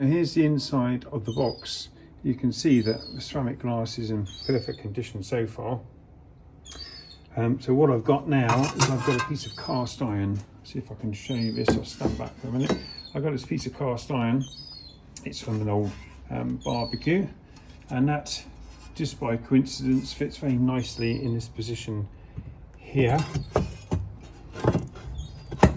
And here's the inside of the box. You can see that the ceramic glass is in perfect condition so far. So what I've got now is I've got a piece of cast iron. See if I can show you this. I'll stand back for a minute. I've got this piece of cast iron. It's from an old barbecue, and that, just by coincidence, fits very nicely in this position here.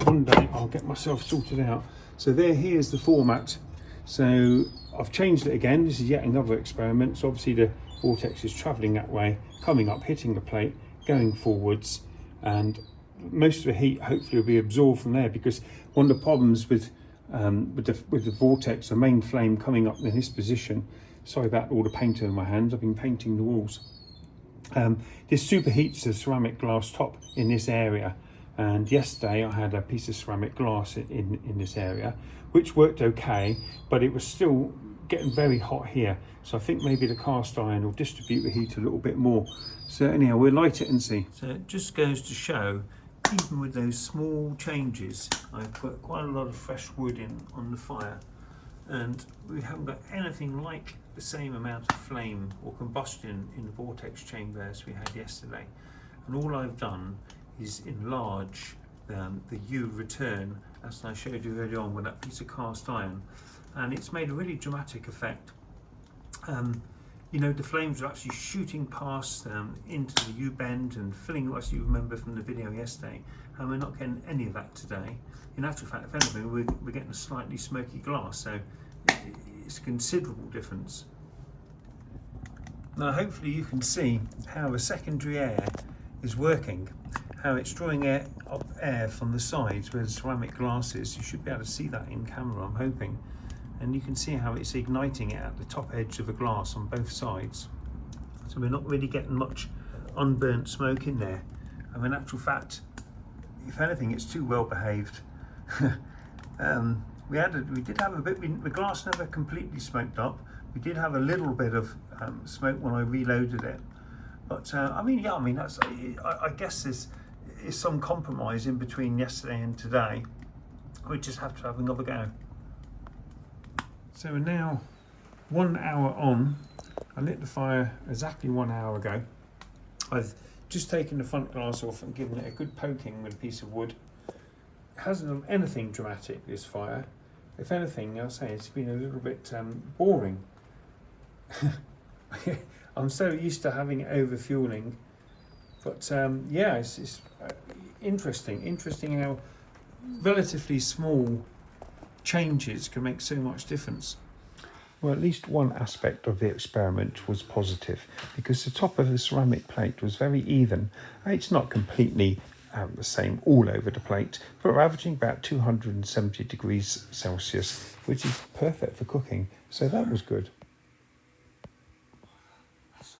One day I'll get myself sorted out. So here's the format. So I've changed it again. This is yet another experiment. So obviously the vortex is traveling that way, coming up, hitting the plate, going forwards, and most of the heat hopefully will be absorbed from there, because one of the problems with the vortex, the main flame coming up in this position, sorry about all the paint in my hands, I've been painting the walls, this superheats the ceramic glass top in this area. And yesterday I had a piece of ceramic glass in this area, which worked okay, but it was still getting very hot here. So I think maybe the cast iron will distribute the heat a little bit more. So anyhow, we'll light it and see. So it just goes to show, even with those small changes, I've put quite a lot of fresh wood on the fire, and we haven't got anything like the same amount of flame or combustion in the vortex chamber as we had yesterday. And all I've done is enlarge the U return, as I showed you earlier on with that piece of cast iron, and it's made a really dramatic effect. You know, the flames are actually shooting past into the U-bend and filling, as you remember from the video yesterday, and we're not getting any of that today. In actual fact, if anything, we're getting a slightly smoky glass, so it's a considerable difference. Now hopefully you can see how the secondary air is working, how it's drawing air from the sides where the ceramic glass is. You should be able to see that in camera, I'm hoping. And you can see how it's igniting it at the top edge of the glass on both sides. So we're not really getting much unburnt smoke in there. And in actual fact, if anything, it's too well behaved. We did have a bit, the glass never completely smoked up. We did have a little bit of smoke when I reloaded it. But that's, I guess this is some compromise in between yesterday and today. We just have to have another go. So we're now 1 hour on. I lit the fire exactly 1 hour ago. I've just taken the front glass off and given it a good poking with a piece of wood. It hasn't done anything dramatic, this fire. If anything, I'll say it's been a little bit boring. I'm so used to having over fueling, but yeah, it's interesting how relatively small changes can make so much difference. Well, at least one aspect of the experiment was positive, because the top of the ceramic plate was very even. It's not completely the same all over the plate, but we're averaging about 270 degrees Celsius, which is perfect for cooking, so that was good.